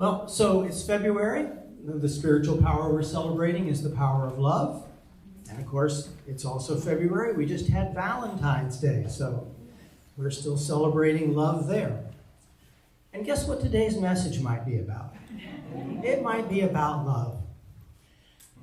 Well, so it's February. The spiritual power we're celebrating is the power of love. And of course, it's also February. We just had Valentine's Day, so we're still celebrating love there. And guess what today's message might be about? It might be about love.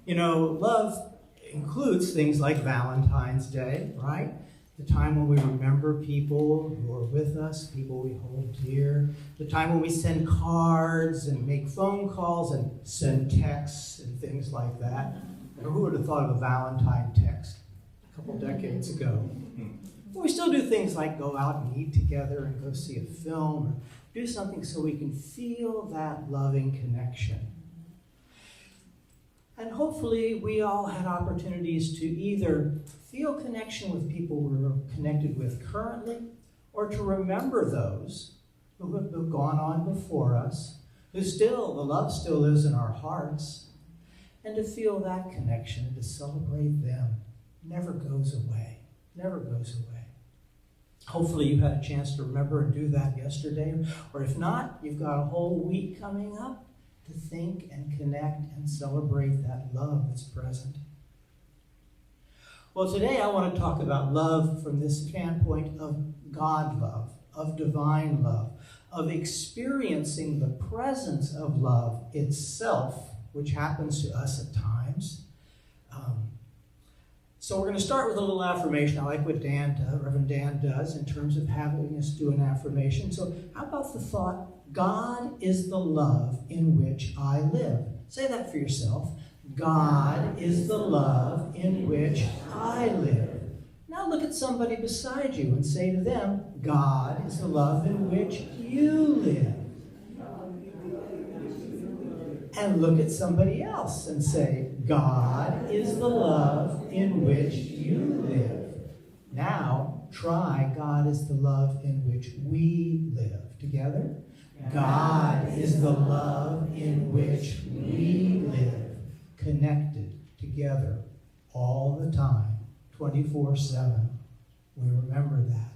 You know, love includes things like Valentine's Day, right? The time when we remember people who are with us, people we hold dear. The time when we send cards and make phone calls and send texts and things like that. Or who would have thought of a Valentine text a couple decades ago? But we still do things like go out and eat together and go see a film or do something so we can feel that loving connection. And hopefully we all had opportunities to either feel connection with people we're connected with currently, or to remember those who have gone on before us, who still, the love still lives in our hearts, and to feel that connection and to celebrate them. Never goes away, never goes away. Hopefully you had a chance to remember and do that yesterday, or if not, you've got a whole week coming up to think and connect and celebrate that love that's present. Well, today I want to talk about love from this standpoint of God love, of divine love, of experiencing the presence of love itself, which happens to us at times. So we're going to start with a little affirmation. I like what Reverend Dan does in terms of having us do an affirmation. So how about the thought, God is the love in which I live? Say that for yourself. God is the love in which I live. Now look at somebody beside you and say to them, God is the love in which you live. And look at somebody else and say, God is the love in which you live. Now try, God is the love in which we live. Together? God is the love in which we live. Connected together all the time, 24/7. We remember that.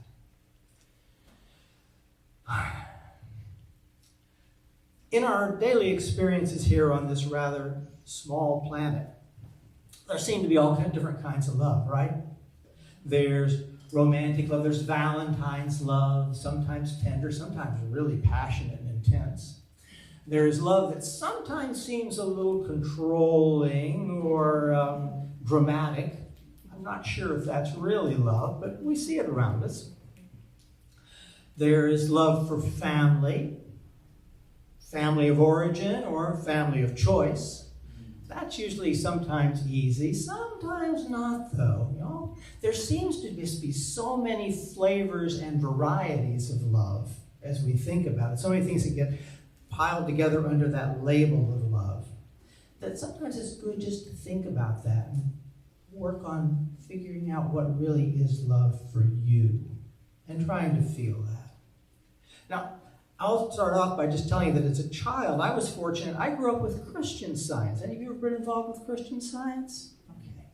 In our daily experiences here on this rather small planet, there seem to be all different kinds of love, right? There's romantic love, there's Valentine's love, sometimes tender, sometimes really passionate and intense. There's love that sometimes seems a little controlling or dramatic. I'm not sure if that's really love, but we see it around us. There is love for family, family of origin or family of choice. That's usually sometimes easy, sometimes not though. You know? There seems to just be so many flavors and varieties of love as we think about it. So many things that get piled together under that label of love, that sometimes it's good just to think about that and work on figuring out what really is love for you and trying to feel that. Now, I'll start off by just telling you that as a child, I was fortunate. I grew up with Christian Science. Any of you ever been involved with Christian Science? Okay.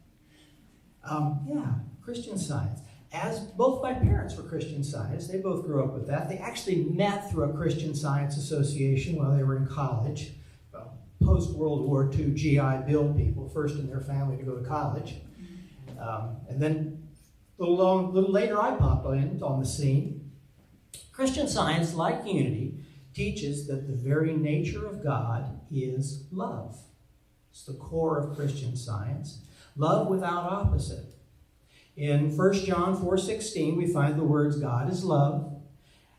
Christian Science. As both my parents were Christian Science, they both grew up with that. They actually met through a Christian Science association while they were in college. Well, post-World War II GI Bill people, first in their family to go to college. And then a little later I popped in on the scene. Christian Science, like Unity, teaches that the very nature of God is love. It's the core of Christian Science. Love without opposite. In 1 John 4:16, we find the words, God is love,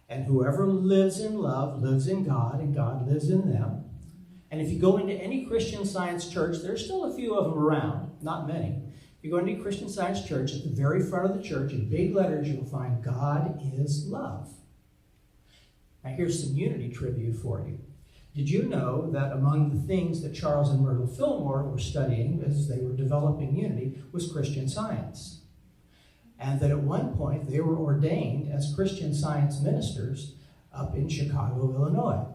and whoever lives in love lives in God, and God lives in them. And if you go into any Christian Science church, there's still a few of them around, not many. If you go into a Christian Science church, at the very front of the church, in big letters, you'll find God is love. Now here's some Unity trivia for you. Did you know that among the things that Charles and Rev Fillmore were studying as they were developing Unity was Christian Science? And that at one point they were ordained as Christian Science ministers up in Chicago, Illinois.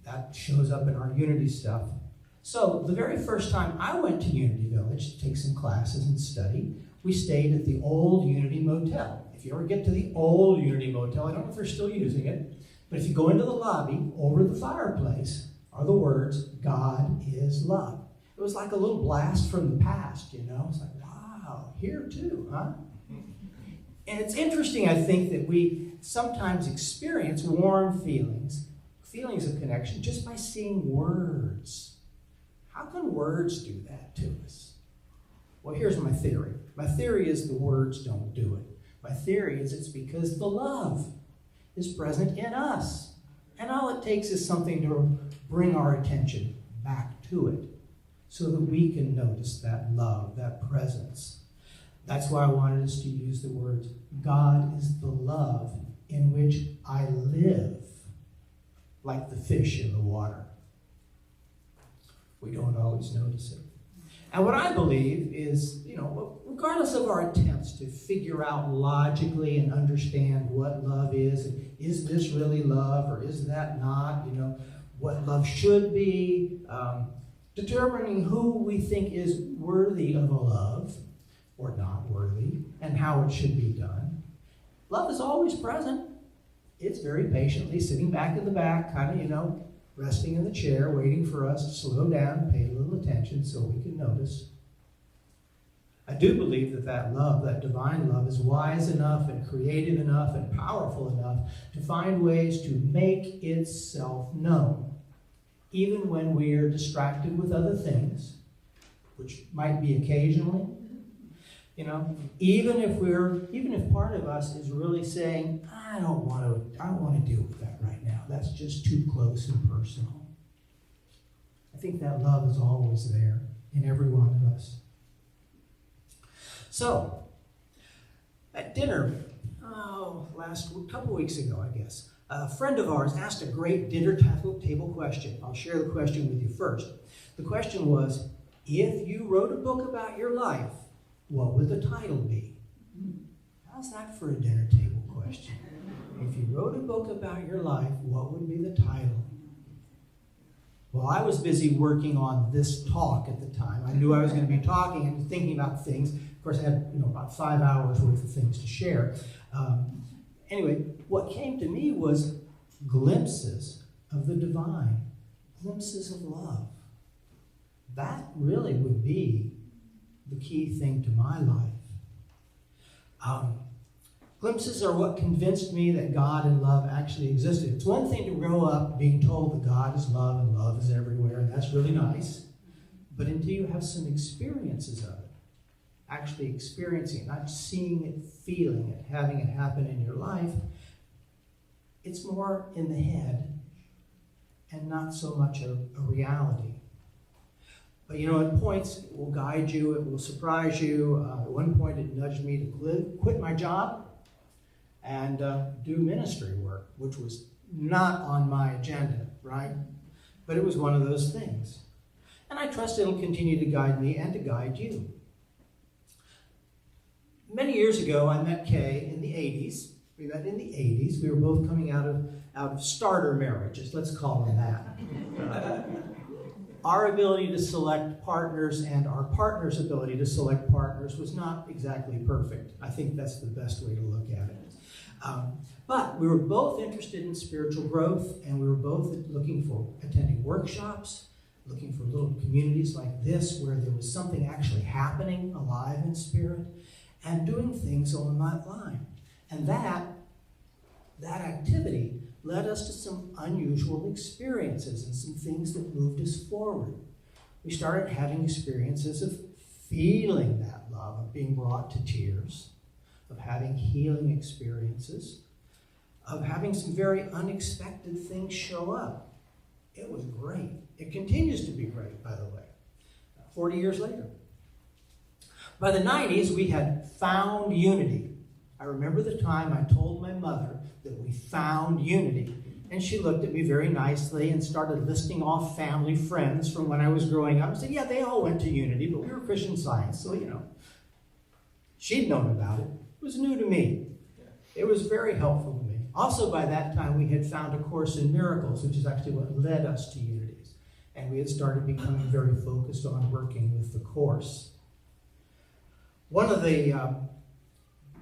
That shows up in our Unity stuff. So the very first time I went to Unity Village to take some classes and study, we stayed at the old Unity Motel. If you ever get to the old Unity Motel, I don't know if they're still using it, but But if you go into the lobby, over the fireplace are the words, God is love. It was like a little blast from the past, you know? It's like, wow, here too, huh? And it's interesting, I think, that we sometimes experience warm feelings of connection, just by seeing words. How can words do that to us? Well, here's my theory. My theory is the words don't do it. My theory is it's because the love is present in us. And all it takes is something to bring our attention back to it so that we can notice that love, that presence. That's why I wanted us to use the words, God is the love in which I live, like the fish in the water. We don't always notice it. And what I believe is, regardless of our attempts to figure out logically and understand what love is this really love or is that not, what love should be, determining who we think is worthy of a love or not worthy and how it should be done. Love is always present. It's very patiently sitting back in the back, kind of, resting in the chair, waiting for us to slow down and pay a little attention so we can notice. I do believe that love, that divine love, is wise enough and creative enough and powerful enough to find ways to make itself known, even when we are distracted with other things, which might be occasionally. Even if part of us is really saying, I don't want to deal with that right now. That's just too close and personal. I think that love is always there in every one of us. So, at dinner, couple weeks ago, I guess, a friend of ours asked a great dinner table question. I'll share the question with you first. The question was, if you wrote a book about your life, what would the title be? How's that for a dinner table question? If you wrote a book about your life, what would be the title? Well, I was busy working on this talk at the time. I knew I was going to be talking and thinking about things. Of course, I had about 5 hours worth of things to share. Anyway, what came to me was glimpses of the divine, glimpses of love. That really would be the key thing to my life. Glimpses are what convinced me that God and love actually existed. It's one thing to grow up being told that God is love and love is everywhere, and that's really nice. But until you have some experiences of it, actually experiencing it, not seeing it, feeling it, having it happen in your life, it's more in the head and not so much a reality. But at points it will guide you, it will surprise you. At one point it nudged me to quit my job and do ministry work, which was not on my agenda, right? But it was one of those things. And I trust it'll continue to guide me and to guide you. Many years ago, I met Kay in the 80s. We met in the 80s. We were both coming out of starter marriages, let's call them that. Our ability to select partners and our partner's ability to select partners was not exactly perfect. I think that's the best way to look at it. But we were both interested in spiritual growth, and we were both looking for attending workshops, looking for little communities like this where there was something actually happening alive in spirit, and doing things on that line. And that activity led us to some unusual experiences and some things that moved us forward. We started having experiences of feeling that love, of being brought to tears, of having healing experiences, of having some very unexpected things show up. It was great. It continues to be great, by the way, 40 years later. By the 90s, we had found unity. I remember the time I told my mother that we found unity. And she looked at me very nicely and started listing off family friends from when I was growing up. I said, yeah, they all went to Unity, but we were Christian Science, so, she'd known about it. It was new to me. It was very helpful to me. Also, by that time, we had found A Course in Miracles, which is actually what led us to Unities. And we had started becoming very focused on working with the Course. One of the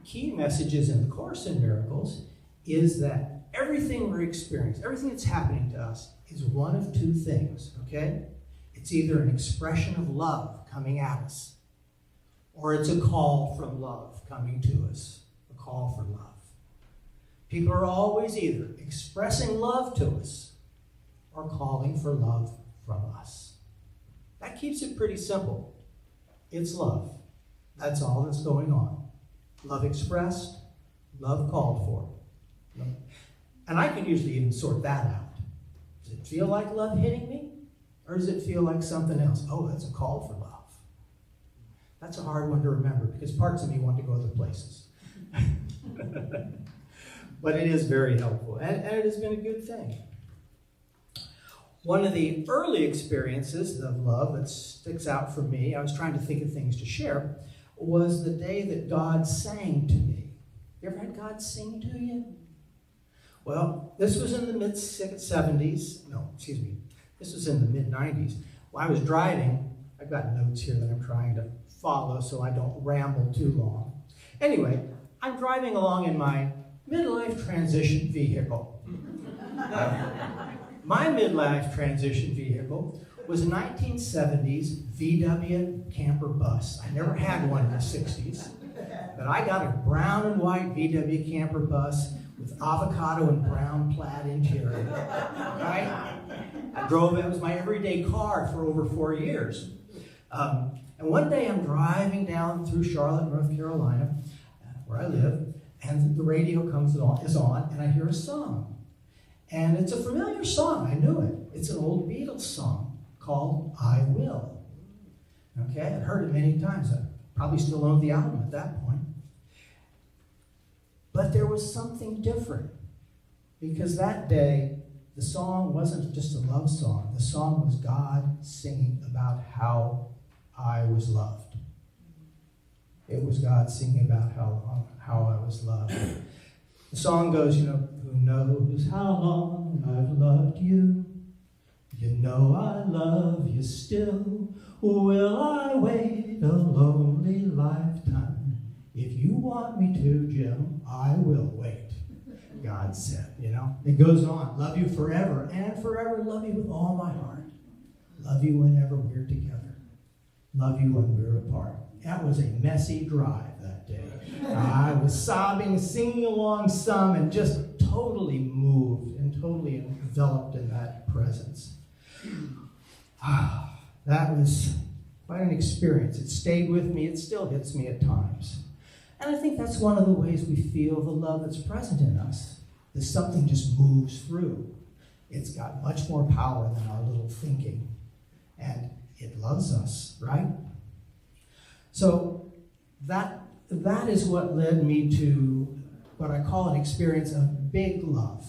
key messages in the Course in Miracles is that Everything we're experiencing, everything that's happening to us is one of two things, okay? It's either an expression of love coming at us, or it's a call from love coming to us, a call for love. People are always either expressing love to us or calling for love from us. That keeps it pretty simple. It's love. That's all that's going on. Love expressed, love called for. And I can usually even sort that out. Does it feel like love hitting me? Or does it feel like something else? Oh, that's a call for love. That's a hard one to remember because parts of me want to go other places. But it is very helpful, and it has been a good thing. One of the early experiences of love that sticks out for me, I was trying to think of things to share, was the day that God sang to me. You ever had God sing to you? Well, this was in the mid-70s. No, excuse me. This was in the mid-90s. While I was driving, I've got notes here that I'm trying to follow so I don't ramble too long. Anyway, I'm driving along in my midlife transition vehicle. My midlife transition vehicle was a 1970s VW camper bus. I never had one in the 60s, but I got a brown and white VW camper bus with avocado and brown plaid interior. Right? I drove it. It was my everyday car for over 4 years. And one day I'm driving down through Charlotte, North Carolina, where I live, and the radio is on, and I hear a song. And it's a familiar song. I knew it. It's an old Beatles song called I Will. Okay, I've heard it many times. I probably still owned the album at that point. But there was something different. Because that day, the song wasn't just a love song. The song was God singing about how I was loved. It was God singing about how I was loved. The song goes, who knows how long I've loved you? You know I love you still. Will I wait a lonely lifetime? If you want me to, Jim, I will wait. God said, It goes on. Love you forever, and forever love you with all my heart. Love you whenever we're together. Love you when we're apart. That was a messy drive that day. I was sobbing, singing along some, and just totally moved and totally enveloped in that presence. That was quite an experience. It stayed with me. It still hits me at times. And I think that's one of the ways we feel the love that's present in us. That something just moves through. It's got much more power than our little thinking. And it loves us, right? So that is what led me to what I call an experience of big love.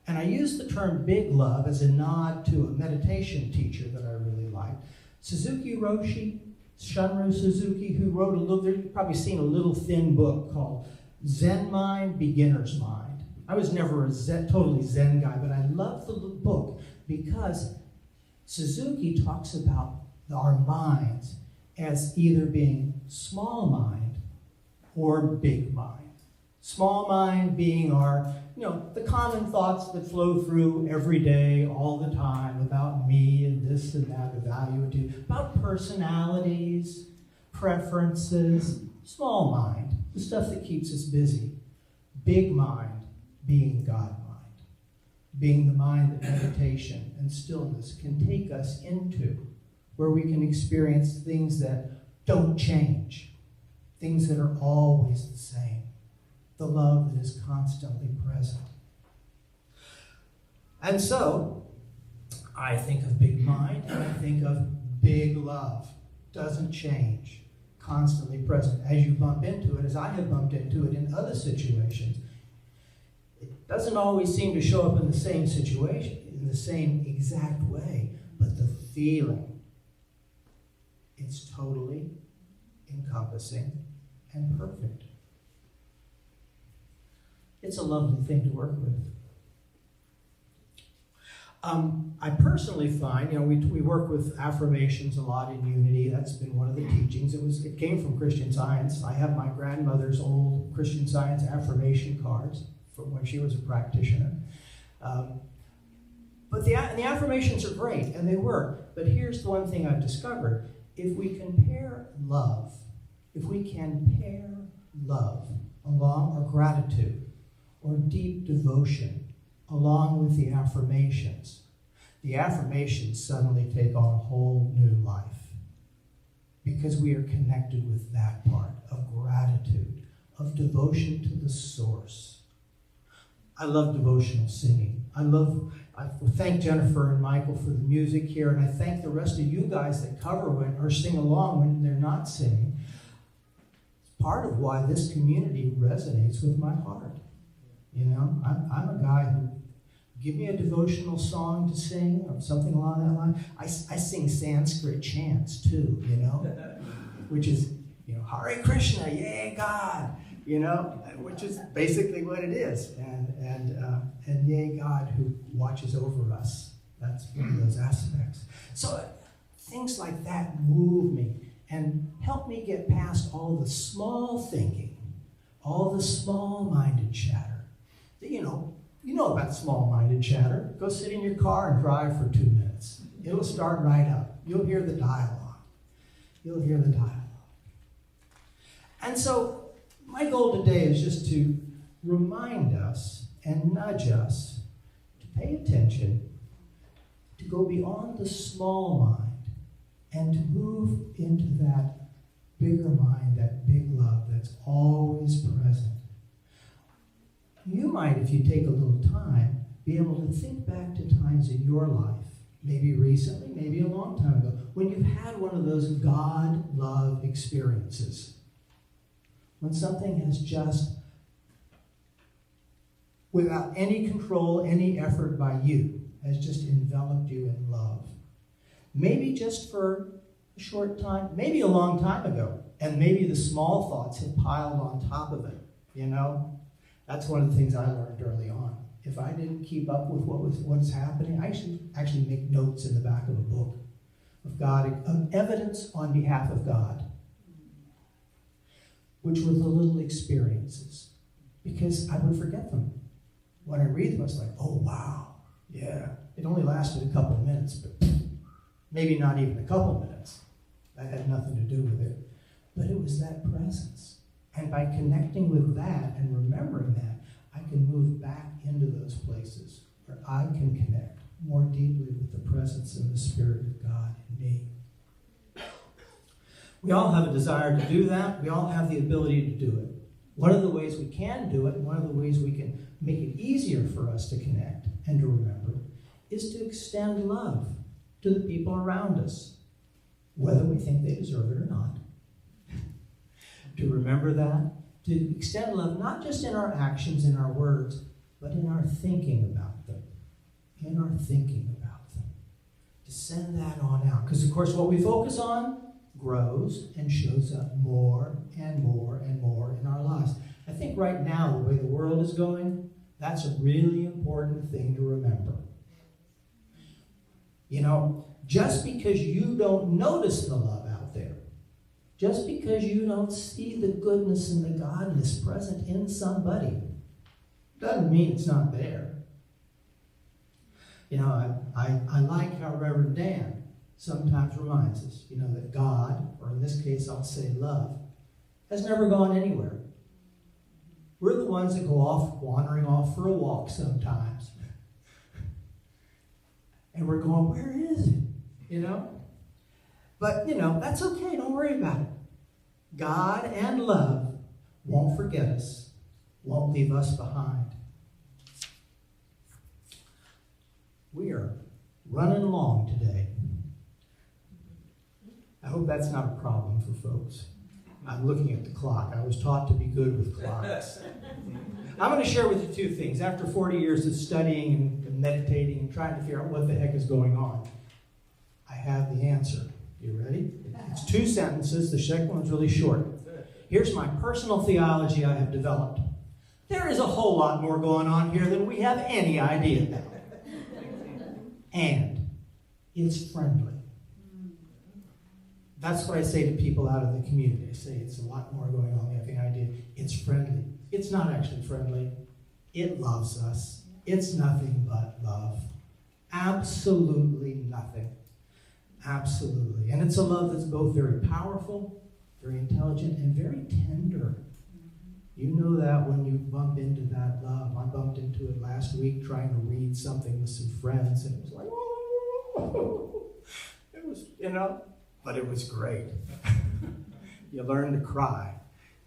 And I use the term big love as a nod to a meditation teacher that I really liked. Suzuki Roshi, Shunryu Suzuki, who wrote you've probably seen a little thin book called Zen Mind, Beginner's Mind. I was never a totally Zen guy, but I love the book because Suzuki talks about our minds as either being small mind or big mind. Small mind being our, the common thoughts that flow through every day, all the time, about me and this and that, the value and do, about personalities, preferences. Small mind, the stuff that keeps us busy. Big mind being God mind, being the mind that meditation and stillness can take us into, where we can experience things that don't change, things that are always the same, the love that is constantly present. And so, I think of big mind, and I think of big love. Doesn't change, constantly present. As you bump into it, as I have bumped into it in other situations, it doesn't always seem to show up in the same situation, in the same exact way, but the feeling, it's totally encompassing and perfect. It's a lovely thing to work with. I personally find, we work with affirmations a lot in Unity. That's been one of the teachings. It came from Christian Science. I have my grandmother's old Christian Science affirmation cards, from when she was a practitioner. But the affirmations are great, and they work. But here's the one thing I've discovered. If we can pair love along, or gratitude, or deep devotion, along with the affirmations suddenly take on a whole new life. Because we are connected with that part of gratitude, of devotion to the source. I love devotional singing. I thank Jennifer and Michael for the music here, and I thank the rest of you guys that cover or sing along when they're not singing. It's part of why this community resonates with my heart. You know, I'm a guy who, give me a devotional song to sing or something along that line. I sing Sanskrit chants too, you know, which is, you know, Hare Krishna, yay God, you know, which is basically what it is. And yay God who watches over us. That's one of those aspects. So things like that move me and help me get past all the small thinking, all the small-minded chatter. You know about small-minded chatter. Go sit in your car and drive for 2 minutes. It'll start right up. You'll hear the dialogue. And so my goal today is just to remind us and nudge us to pay attention, to go beyond the small mind, and to move into that bigger mind, that big love that's always present. You might, if you take a little time, be able to think back to times in your life, maybe recently, maybe a long time ago, when you've had one of those God-love experiences. When something has just, without any control, any effort by you, has just enveloped you in love. Maybe just for a short time, maybe a long time ago, and maybe the small thoughts have piled on top of it, you know? That's one of the things I learned early on. If I didn't keep up with what's happening, I should actually make notes in the back of a book of God, of evidence on behalf of God, which were the little experiences, because I would forget them. When I read them, I was like, oh, wow, yeah. It only lasted a couple of minutes, but maybe not even a couple of minutes. That had nothing to do with it. But it was that presence. And by connecting with that and remembering that, I can move back into those places where I can connect more deeply with the presence and the Spirit of God in me. We all have a desire to do that. We all have the ability to do it. One of the ways we can do it, and one of the ways we can make it easier for us to connect and to remember, is to extend love to the people around us, whether we think they deserve it or not. To remember that, to extend love not just in our actions, in our words, but in our thinking about them. To send that on out. Because, of course, what we focus on grows and shows up more and more and more in our lives. I think right now, the way the world is going, that's a really important thing to remember. You know, just because you don't notice the love out there, just because you don't see the goodness and the godness present in somebody, doesn't mean it's not there. You know, I like how Reverend Dan sometimes reminds us, you know, that God, or in this case I'll say love, has never gone anywhere. We're the ones that go off, wandering off for a walk sometimes. And we're going, where is it? You know? But, you know, that's okay. Don't worry about it. God and love won't forget us, won't leave us behind. We are running along today. I hope that's not a problem for folks. I'm looking at the clock. I was taught to be good with clocks. I'm going to share with you two things. After 40 years of studying and meditating and trying to figure out what the heck is going on, I have the answer. You ready? It's 2 sentences. The second one's really short. Here's my personal theology I have developed. There is a whole lot more going on here than we have any idea about. And it's friendly. That's what I say to people out in the community. I say it's a lot more going on than we have any idea. It's friendly. It's not actually friendly. It loves us. It's nothing but love. Absolutely nothing. Absolutely. And it's a love that's both very powerful, very intelligent, and very tender. You know that when you bump into that love. I bumped into it last week trying to read something with some friends, and it was like, oh, it was, but it was great. You learn to cry,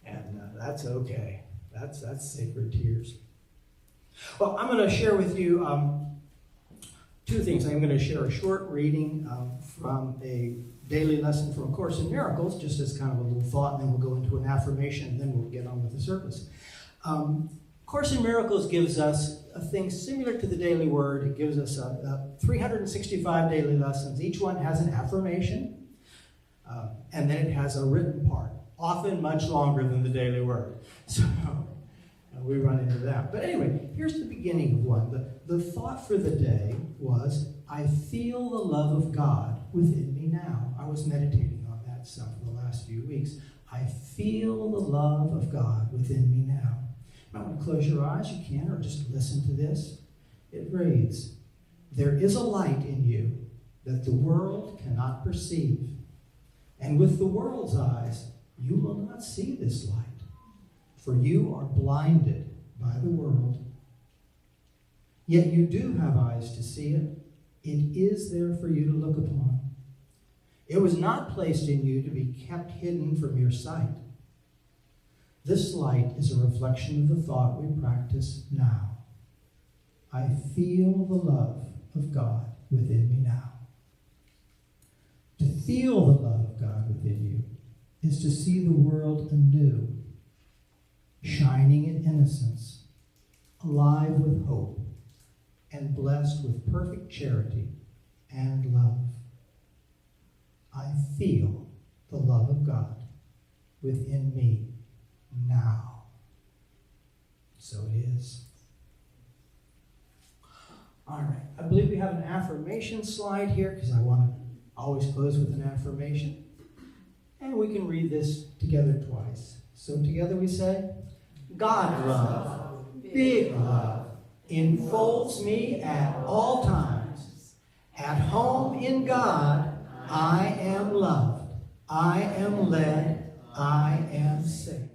and that's okay. That's sacred tears. Well, I'm going to share with you two things. I'm going to share a short reading from a daily lesson from A Course in Miracles, just as kind of a little thought, and then we'll go into an affirmation, and then we'll get on with the service. Course in Miracles gives us a thing similar to the Daily Word. It gives us 365 daily lessons. Each one has an affirmation, and then it has a written part, often much longer than the Daily Word. So we run into that. But anyway, here's the beginning of one. The thought for the day was, I feel the love of God within me now. I was meditating on that some for the last few weeks. I feel the love of God within me now. You might want to close your eyes, you can, or just listen to this. It reads, there is a light in you that the world cannot perceive. And with the world's eyes, you will not see this light, for you are blinded by the world. Yet you do have eyes to see it. It is there for you to look upon. It was not placed in you to be kept hidden from your sight. This light is a reflection of the thought we practice now. I feel the love of God within me now. To feel the love of God within you is to see the world anew, shining in innocence, alive with hope, and blessed with perfect charity and love. I feel the love of God within me now. So it is. All right. I believe we have an affirmation slide here because I want to always close with an affirmation. And we can read this together twice. So together we say, God love, big love, enfolds me at all times. At home in God, I am loved. I am led. I am safe.